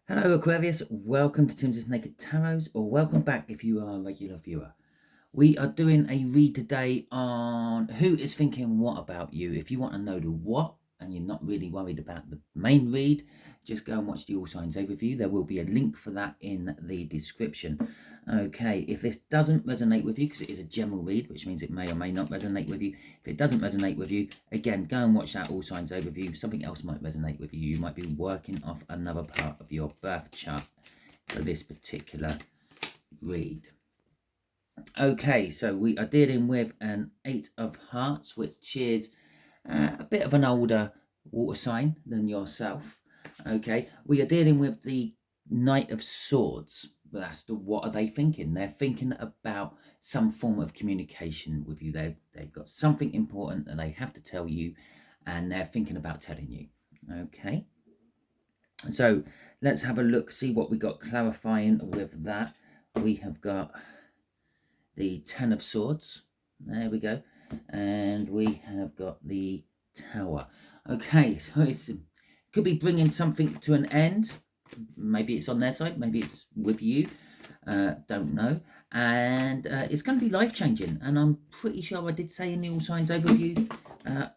Hello Aquarius, welcome to Timsy Naked Tarot, or welcome back if you are a regular viewer. We are doing a read today on who is thinking what about you. If you want to know the what and you're not really worried about the main read, just go and watch the All Signs overview. There will be a link for that in the description. Okay, if this doesn't resonate with you, because it is a general read, which means it may or may not resonate with you. If it doesn't resonate with you, again, go and watch that All Signs overview. Something else might resonate with you. You might be working off another part of your birth chart for this particular read. Okay, so we are dealing with an Eight of Hearts, which is a bit of an older water sign than yourself. Okay, we are dealing with the Knight of Swords. That's what are they thinking? They're thinking about some form of communication with you. They've got something important that they have to tell you, and they're thinking about telling you. Okay, so let's have a look, see what we got clarifying with that. We have got the Ten of Swords. There we go. And we have got the Tower. Okay, so it could be bringing something to an end. Maybe it's on their side, maybe it's with you. Don't know. And it's going to be life-changing. And I'm pretty sure I did say in the All Signs overview,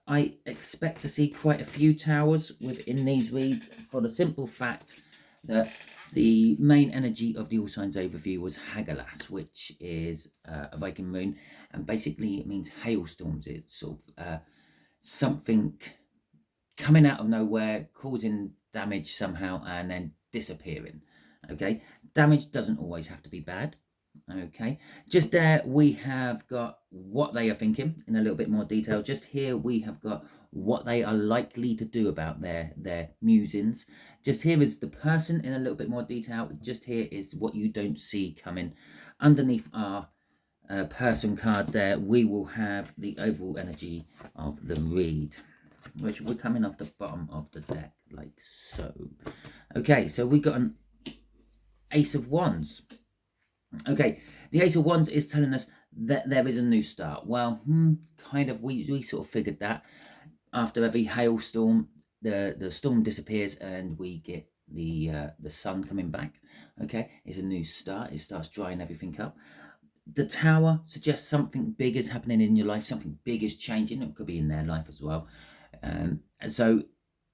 I expect to see quite a few towers within these reads for the simple fact that the main energy of the All Signs overview was Hagalas, which is a Viking rune, and basically it means hailstorms. It's sort of something coming out of nowhere, causing damage somehow, and then disappearing. Okay, damage doesn't always have to be bad. Okay, just there we have got what they are thinking in a little bit more detail. Just here we have got what they are likely to do about their musings. Just here is the person in a little bit more detail. Just here is what you don't see coming. Underneath our person card there, we will have the overall energy of the read, which we're coming off the bottom of the deck like so. Okay, so we got an Ace of Wands. Okay, the Ace of Wands is telling us that there is a new start. Well, kind of, we sort of figured that. After every hailstorm, the storm disappears and we get the sun coming back. Okay, it's a new start. It starts drying everything up. The Tower suggests something big is happening in your life. Something big is changing. It could be in their life as well. And so,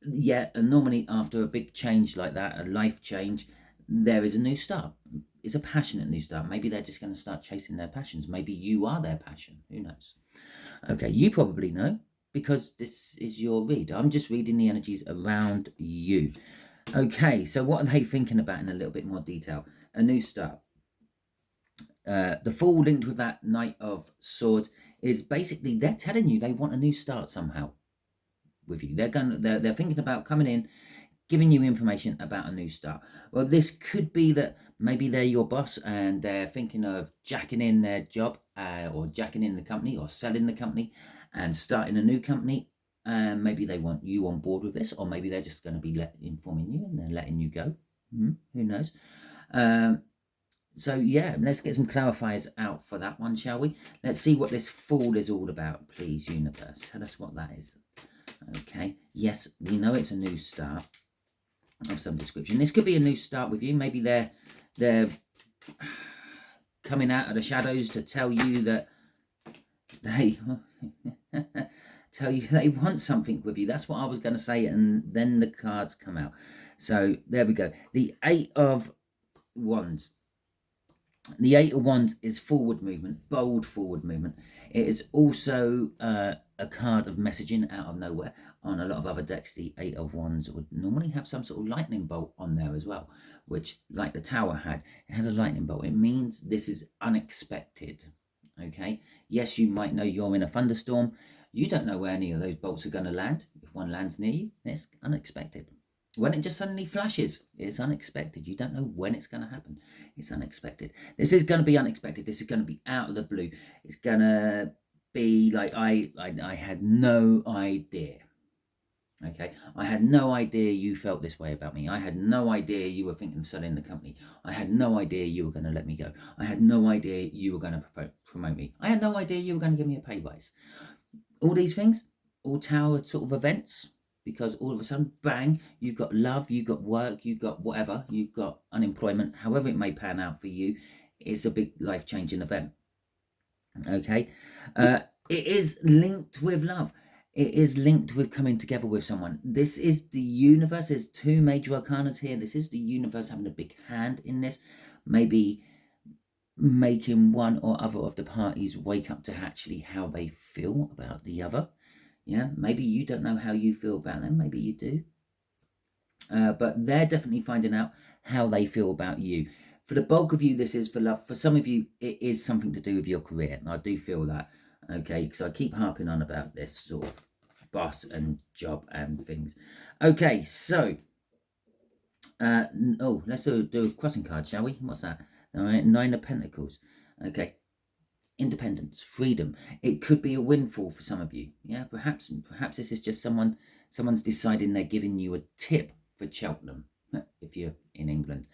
yeah, and normally after a big change like that, a life change, there is a new start. It's a passionate new start. Maybe they're just going to start chasing their passions. Maybe you are their passion. Who knows? Okay, you probably know because this is your read. I'm just reading the energies around you. Okay, so what are they thinking about in a little bit more detail? A new start. The Fool linked with that Knight of Swords is basically they're telling you they want a new start somehow with you. They're thinking about coming in, giving you information about a new start. Well, this could be that maybe they're your boss and they're thinking of jacking in their job or jacking in the company or selling the company and starting a new company. And maybe they want you on board with this, or maybe they're just going to be informing you and they're letting you go. Who knows? So yeah, let's get some clarifiers out for that one, shall we? Let's see what this Fool is all about, please, universe. Tell us what that is. Okay, yes, we know it's a new start of some description. This could be a new start with you. Maybe they're coming out of the shadows to tell you that they tell you they want something with you. That's what I was going to say, and then the cards come out. So there we go. The Eight of Wands. The Eight of Wands is forward movement, bold forward movement. It is also a card of messaging out of nowhere. On a lot of other decks, the Eight of Wands would normally have some sort of lightning bolt on there as well, which, like the Tower had, it has a lightning bolt. It means this is unexpected. Okay, yes, you might know you're in a thunderstorm. You don't know where any of those bolts are going to land. If one lands near you, it's unexpected. When it just suddenly flashes, it's unexpected. You don't know when it's going to happen. It's unexpected. This is going to be unexpected. This is going to be out of the blue. It's going to be like I had no idea. Okay, I had no idea you felt this way about me. I had no idea you were thinking of selling the company. I had no idea you were going to let me go. I had no idea you were going to promote me. I had no idea you were going to give me a pay rise. All these things, all Tower sort of events, because all of a sudden, bang, you've got love, you've got work, you've got whatever, you've got unemployment, however it may pan out for you. It's a big life-changing event. Okay, it is linked with love. It is linked with coming together with someone. This is the universe. There's two major arcanas here. This is the universe having a big hand in this. Maybe making one or other of the parties wake up to actually how they feel about the other. Yeah, maybe you don't know how you feel about them. Maybe you do. But they're definitely finding out how they feel about you. For the bulk of you, this is for love. For some of you, it is something to do with your career. And I do feel that, okay, because I keep harping on about this sort of boss and job and things. Okay, so, let's do a crossing card, shall we? What's that? All right, 9 of Pentacles. Okay, independence, freedom. It could be a windfall for some of you. Yeah, perhaps this is just someone's deciding they're giving you a tip for Cheltenham. If you're in England,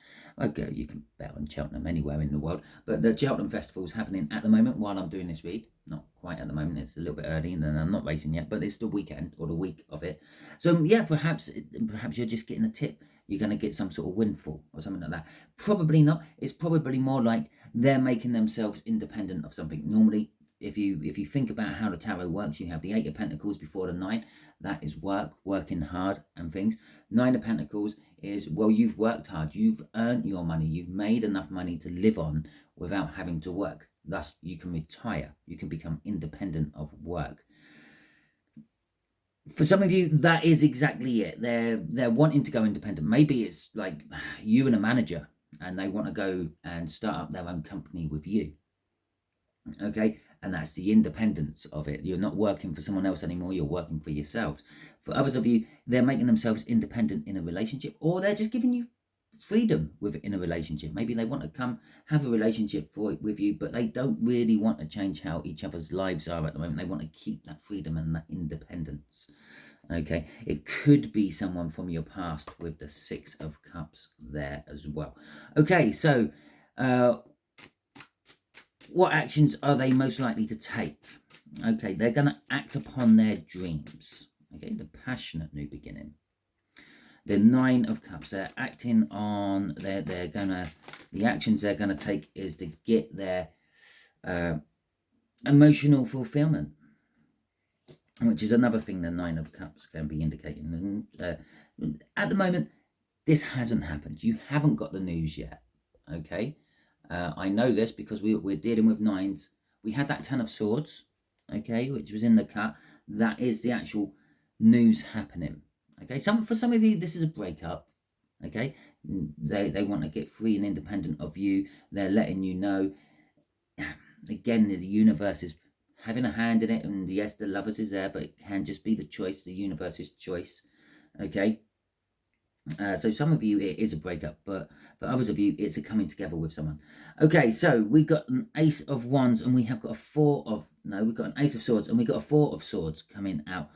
okay, you can bet on Cheltenham anywhere in the world. But the Cheltenham Festival is happening at the moment while I'm doing this read. Not quite at the moment, it's a little bit early and I'm not racing yet, but it's the weekend or the week of it. So yeah, perhaps you're just getting a tip. You're going to get some sort of windfall or something like that. Probably not. It's probably more like they're making themselves independent of something. Normally, if you think about how the tarot works, you have the 8 of Pentacles before the 9. That is working hard and things. 9 of Pentacles is, well, you've worked hard. You've earned your money. You've made enough money to live on without having to work. Thus, you can retire. You can become independent of work. For some of you, that is exactly it. They're wanting to go independent. Maybe it's like you and a manager, and they want to go and start up their own company with you. Okay, and that's the independence of it. You're not working for someone else anymore. You're working for yourselves. For others of you, they're making themselves independent in a relationship, or they're just giving you freedom in a relationship. Maybe they want to come have a relationship with you, but they don't really want to change how each other's lives are at the moment. They want to keep that freedom and that independence. Okay, it could be someone from your past with the 6 of Cups there as well. Okay, so what actions are they most likely to take? Okay, they're going to act upon their dreams. Okay, the passionate new beginning. The 9 of Cups, they're acting on, the actions they're going to take is to get their emotional fulfillment, which is another thing the 9 of Cups can be indicating. And at the moment, this hasn't happened. You haven't got the news yet, okay? I know this because we're dealing with 9s. We had that 10 of Swords, okay, which was in the cut. That is the actual news happening, okay? For some of you, this is a breakup, okay? They want to get free and independent of you. They're letting you know. Again, the universe is having a hand in it, and yes, the lovers is there, but it can just be the choice, the universe's choice, okay? So some of you, it is a breakup, but for others of you, it's a coming together with someone. Okay, so we got an Ace of Wands, and we have got we've got an Ace of Swords, and we got a 4 of Swords coming out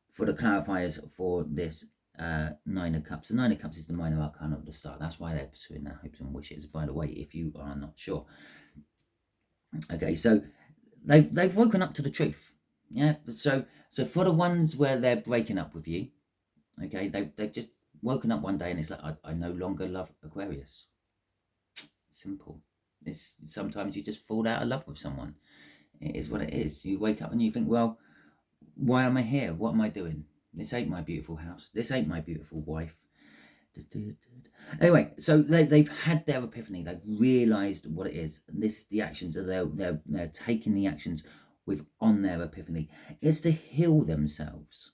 for the clarifiers for this 9 of Cups. The 9 of Cups is the minor arcana of the start. That's why they're pursuing their hopes and wishes, by the way, if you are not sure. Okay, so they've woken up to the truth. Yeah, so for the ones where they're breaking up with you, okay, they've just woken up one day and it's like, I no longer love Aquarius. Simple. It's sometimes you just fall out of love with someone. It is what it is. You wake up and you think, well, why am I here? What am I doing? This ain't my beautiful house. This ain't my beautiful wife. Anyway, so they've had their epiphany. They've realized what it is. And this, the actions are they're taking the actions on their epiphany. It's to heal themselves.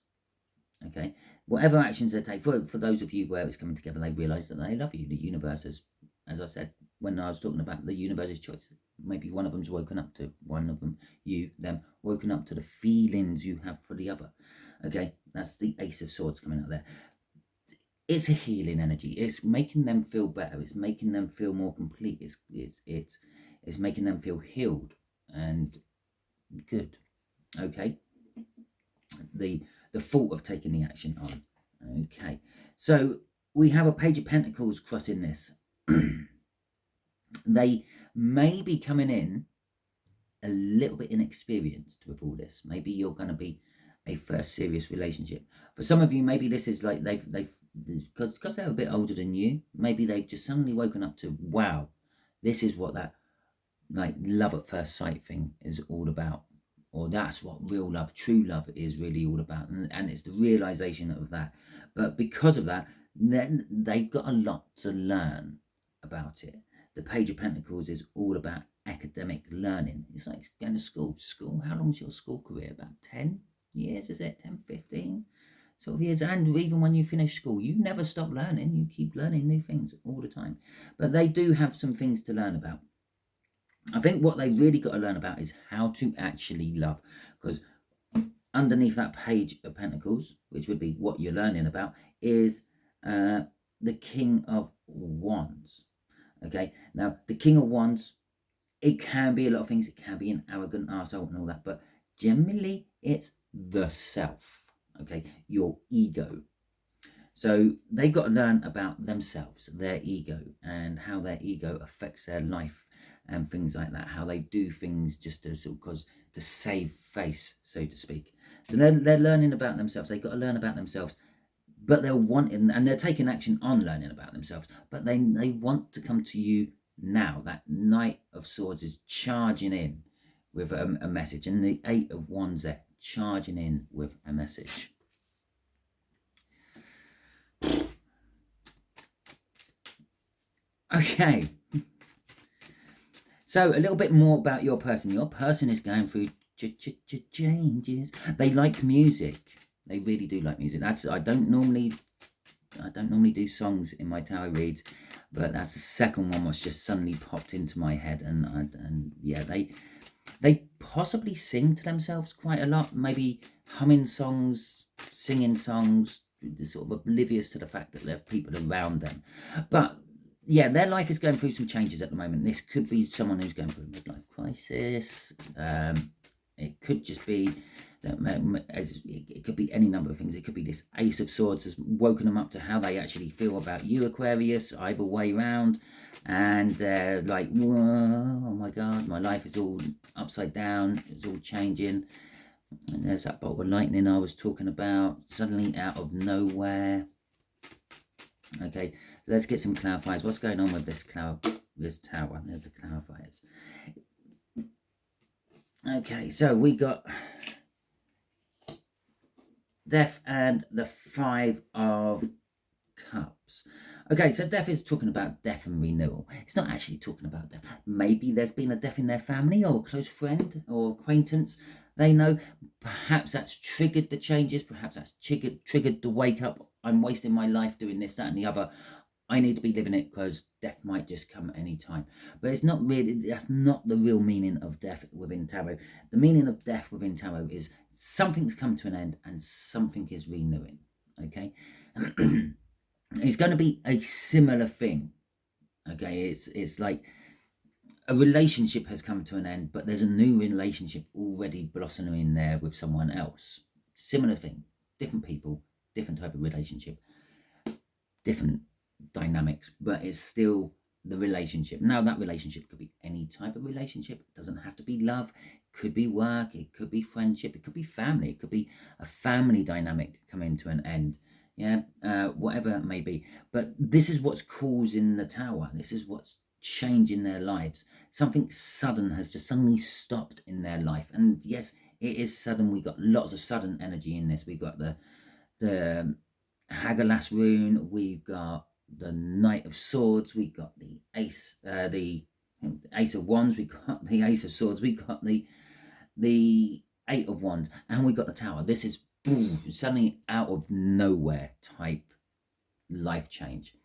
Okay, whatever actions they take, for those of you where it's coming together, they realise that they love you. The universe has, as I said when I was talking about the universe's choice, maybe one of them's woken up to, them, woken up to the feelings you have for the other. Okay, that's the Ace of Swords coming out there. It's a healing energy. It's making them feel better. It's making them feel more complete. It's making them feel healed and good. Okay, the fault of taking the action on. Okay, so we have a Page of Pentacles crossing this. They may be coming in a little bit inexperienced with all this. Maybe you're going to be a first serious relationship. For some of you, maybe this is like they've because they're a bit older than you, maybe they've just suddenly woken up to, wow, this is what that like love at first sight thing is all about, or that's what real love, true love is really all about, and it's the realization of that. But because of that, then they've got a lot to learn about it. The Page of Pentacles is all about academic learning. It's like going to school. How long's your school career? About 10 years, is it? 10, 15 sort of years. And even when you finish school, you never stop learning. You keep learning new things all the time. But they do have some things to learn about. I think what they really got to learn about is how to actually love, because underneath that Page of Pentacles, which would be what you're learning about, is the King of Wands. Okay, now the King of Wands, it can be a lot of things. It can be an arrogant arsehole and all that, but generally it's the self. Okay, your ego. So they got to learn about themselves, their ego, and how their ego affects their life and things like that. How they do things just to sort of to save face, so to speak. So they're learning about themselves. They've got to learn about themselves, but they're wanting, and they're taking action on learning about themselves. But they want to come to you now. That Knight of Swords is charging in with a message, and the Eight of Wands there charging in with a message. Okay, so a little bit more about your person. Your person is going through changes. They like music. They really do like music. I don't normally do songs in my tarot reads, but that's the second one which just suddenly popped into my head. And yeah, they possibly sing to themselves quite a lot. Maybe humming songs, singing songs. They're sort of oblivious to the fact that there are people around them, but yeah, their life is going through some changes at the moment. This could be someone who's going through a midlife crisis. It could just be that it could be any number of things. It could be this Ace of Swords has woken them up to how they actually feel about you, Aquarius, either way round. And they're like, whoa, oh my God, my life is all upside down. It's all changing. And there's that bolt of lightning I was talking about, suddenly out of nowhere. Okay, let's get some clarifiers. What's going on with this tower? There's the clarifiers. Okay, so we got Death and the Five of Cups. Okay, so Death is talking about death and renewal. It's not actually talking about death. Maybe there's been a death in their family or a close friend or acquaintance. They know. Perhaps that's triggered the changes. Perhaps that's triggered the wake up. I'm wasting my life doing this, that, and the other. I need to be living it because death might just come at any time. But it's not really, that's not the real meaning of death within tarot. The meaning of death within tarot is something's come to an end and something is renewing. Okay? It's going to be a similar thing. Okay? It's like a relationship has come to an end, but there's a new relationship already blossoming there with someone else. Similar thing. Different people, different type of relationship. Different dynamics, but it's still the relationship. Now that relationship could be any type of relationship. It doesn't have to be love. It could be work. It could be friendship. It could be family. It could be a family dynamic coming to an end. Yeah, whatever that may be. But this is what's causing the tower. This is what's changing their lives. Something sudden has just suddenly stopped in their life. And yes, it is sudden. We got lots of sudden energy in this. We got the Hagelas rune. We've got the Knight of Swords, we got the Ace of Wands, we got the Ace of Swords, we got the Eight of Wands, and we got the Tower. This is boom, suddenly out of nowhere type life change.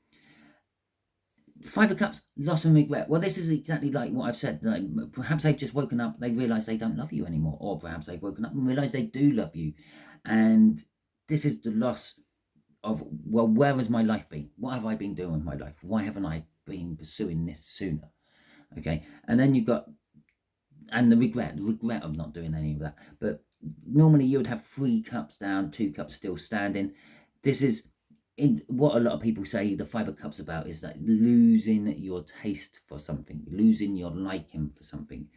Five of Cups, loss and regret. Well, this is exactly like what I've said. Like, perhaps they've just woken up, they realise they don't love you anymore, or perhaps they've woken up and realised they do love you, and this is the loss of, well, where has my life been? What have I been doing with my life? Why haven't I been pursuing this sooner? Okay, and then you've got, and the regret of not doing any of that. But normally you would have 3 cups down, 2 cups still standing. This is in what a lot of people say the Five of Cups about, is that losing your taste for something, losing your liking for something.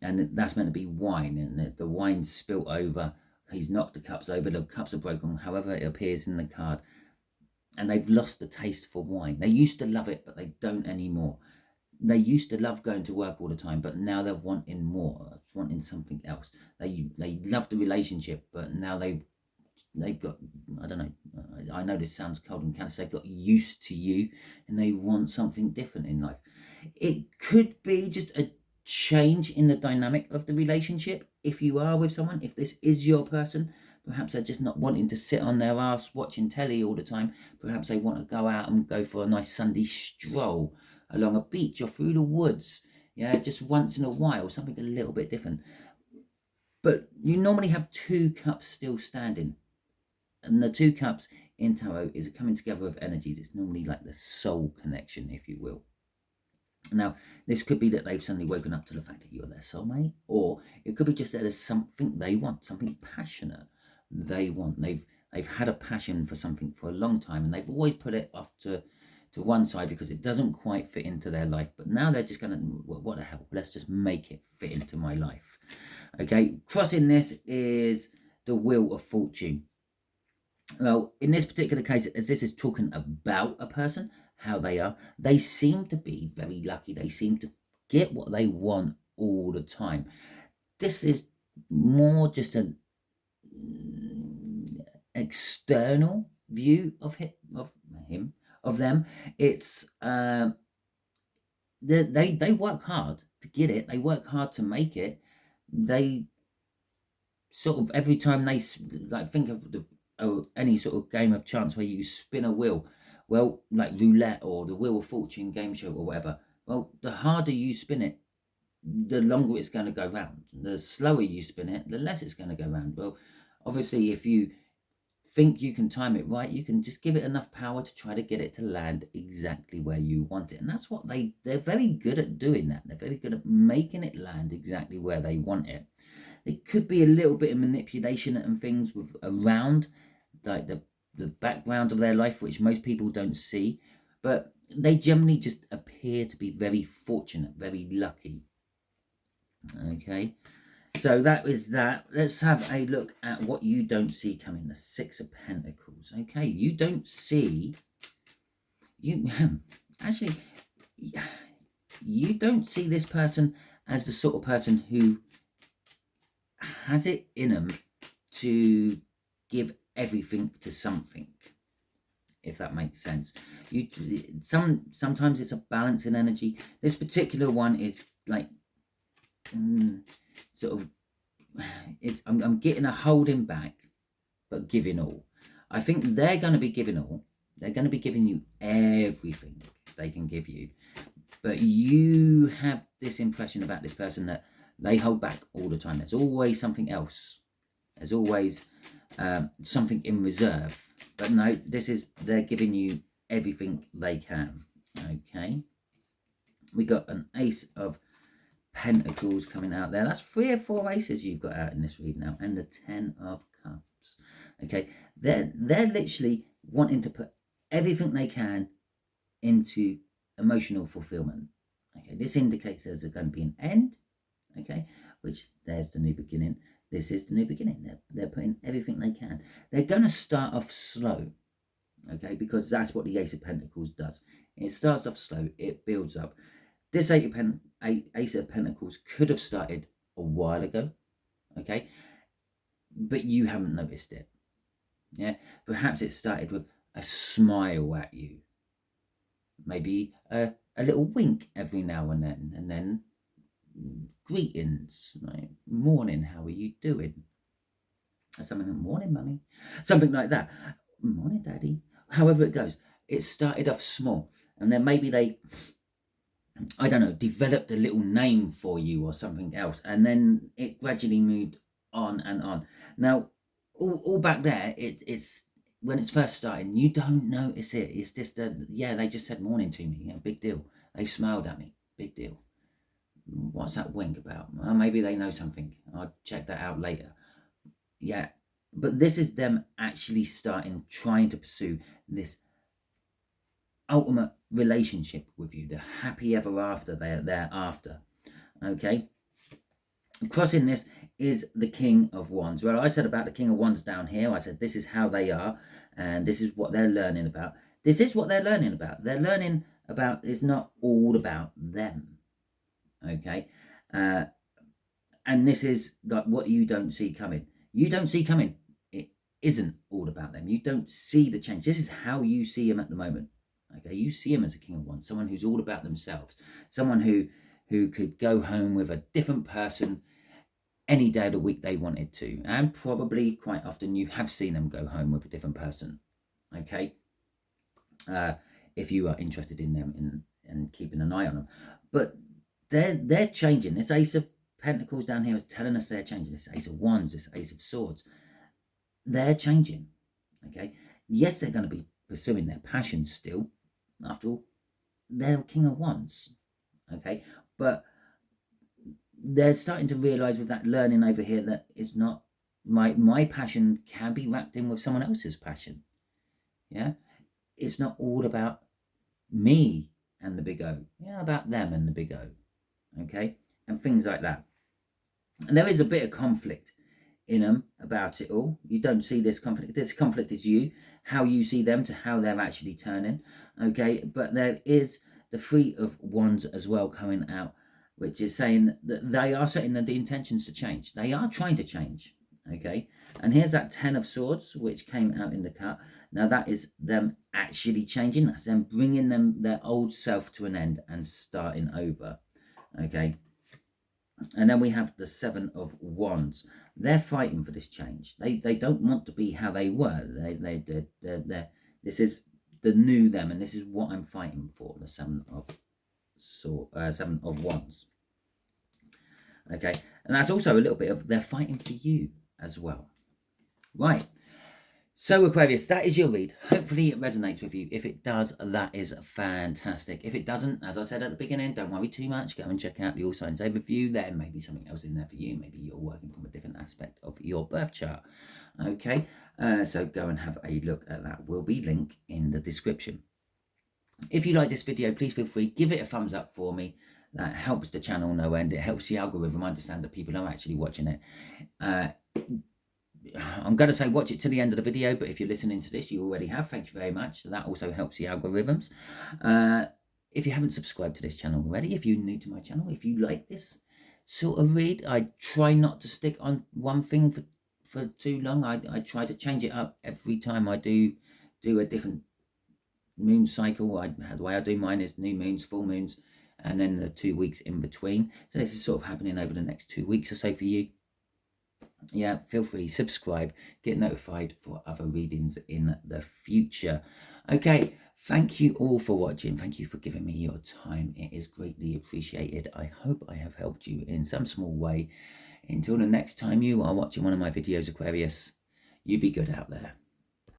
And that's meant to be wine, and the wine spilt over. He's knocked the cups over, the cups are broken, however it appears in the card. And they've lost the taste for wine. They used to love it, but they don't anymore. They used to love going to work all the time, but now they're wanting more, wanting something else. They love the relationship, but now they've got, I don't know, I know this sounds cold and callous, they've got used to you and they want something different in life. It could be just a change in the dynamic of the relationship. If you are with someone, if this is your person, perhaps they're just not wanting to sit on their ass watching telly all the time. Perhaps they want to go out and go for a nice Sunday stroll along a beach or through the woods. Yeah, just once in a while, something a little bit different. But you normally have 2 cups still standing. And the 2 cups in tarot is a coming together of energies. It's normally like the soul connection, if you will. Now, this could be that they've suddenly woken up to the fact that you're their soulmate, or it could be just that there's something they want, something passionate they want. They've had a passion for something for a long time, and they've always put it off to one side because it doesn't quite fit into their life. But now they're just going to, well, what the hell, let's just make it fit into my life. Okay, crossing this is the Wheel of Fortune. Well, in this particular case, as this is talking about a person, how they are, they seem to be very lucky. They seem to get what they want all the time. This is more just an external view of them. It's they work hard to get it. They work hard to make it. They sort of, every time they, like, think of any sort of game of chance where you spin a wheel, well, like roulette or the Wheel of Fortune game show or whatever, well, the harder you spin it, the longer it's going to go round. The slower you spin it, the less it's going to go round. Well, obviously, if you think you can time it right, you can just give it enough power to try to get it to land exactly where you want it. And that's what they're very good at doing. That they're very good at making it land exactly where they want it. It could be a little bit of manipulation and things with around, like the background of their life, which most people don't see, but they generally just appear to be very fortunate, very lucky. Okay, so that is that. Let's have a look at what you don't see coming. The 6 of Pentacles. Okay, you don't see, you actually, you don't see this person as the sort of person who has it in them to give everything to something, if that makes sense. Sometimes it's a balance in energy. This particular one is like sort of, it's I'm getting a holding back but giving all. I think they're going to be giving all. They're going to be giving you everything they can give you, but you have this impression about this person that they hold back all the time. There's always something else. There's always something in reserve. But no, they're giving you everything they can. Okay. We got an Ace of Pentacles coming out there. That's 3 or 4 aces you've got out in this read now. And the 10 of Cups. Okay. They're literally wanting to put everything they can into emotional fulfillment. Okay. This indicates there's going to be an end. Okay, which there's the new beginning. This is the new beginning. They're putting everything they can. They're going to start off slow, okay, because that's what the Ace of Pentacles does. It starts off slow, it builds up. This Ace of Pentacles could have started a while ago, okay, but you haven't noticed it. Yeah, perhaps it started with a smile at you, maybe a little wink every now and then greetings, like, morning, how are you doing? Something like, morning, mummy, something like that. Morning, daddy. However it goes, it started off small, and then maybe they, I don't know, developed a little name for you or something else, and then it gradually moved on and on. Now, all back there, it's when it's first starting, you don't notice it. It's just yeah, they just said morning to me, big deal. They smiled at me, big deal. What's that wink about? Well, maybe they know something. I'll check that out later. Yeah, but this is them actually trying to pursue this ultimate relationship with you, the happy ever after they're after. Okay, crossing this is the King of Wands. Well, I said about the King of Wands down here, I said this is how they are, and this is what they're learning about. This is what they're learning about. They're learning about, it's not all about them, okay? And this is like what you don't see coming. You don't see coming. It isn't all about them. You don't see the change. This is how you see him at the moment, okay? You see him as a King of Wands, someone who's all about themselves, someone who could go home with a different person any day of the week they wanted to, and probably quite often you have seen them go home with a different person, okay? If you are interested in them and keeping an eye on them. But they're changing. This Ace of Pentacles down here is telling us they're changing. This Ace of Wands, this Ace of Swords, they're changing, okay? Yes, they're going to be pursuing their passions still. After all, they're King of Wands, okay? But they're starting to realize with that learning over here that it's not my passion can be wrapped in with someone else's passion. Yeah, it's not all about me and the big O. Yeah, about them and the big O. Okay, and things like that. And there is a bit of conflict in them about it all. You don't see this conflict. This conflict is you, how you see them to how they're actually turning. Okay, but there is the Three of Wands as well coming out, which is saying that they are setting the intentions to change. They are trying to change, okay? And here's that Ten of Swords, which came out in the cut. Now, that is them actually changing. That's them bringing their old self to an end and starting over, okay? And then we have the Seven of Wands. They're fighting for this change. They don't want to be how they were. This is the new them, and this is what I'm fighting for, the Seven of Wands. Okay, and that's also a little bit of they're fighting for you as well. Right, so Aquarius, that is your read. Hopefully it resonates with you. If it does, that is fantastic. If it doesn't, as I said at the beginning, don't worry too much. Go and check out the All Signs Overview. There may be something else in there for you. Maybe you're working from a different aspect of your birth chart. Okay, so go and have a look at that. Will be linked in the description. If you like this video, please feel free, give it a thumbs up for me. That helps the channel no end. It helps the algorithm understand that people are actually watching it. I'm going to say watch it to the end of the video, but if you're listening to this, you already have. Thank you very much. That also helps the algorithms. If you haven't subscribed to this channel already, if you're new to my channel, if you like this sort of read, I try not to stick on one thing for too long. I try to change it up every time I do a different moon cycle. The way I do mine is new moons, full moons, and then the 2 weeks in between. So this is sort of happening over the next 2 weeks or so for you. Yeah, feel free, subscribe, get notified for other readings in the future. Okay, thank you all for watching. Thank you for giving me your time. It is greatly appreciated. I hope I have helped you in some small way. Until the next time you are watching one of my videos, Aquarius, you be good out there.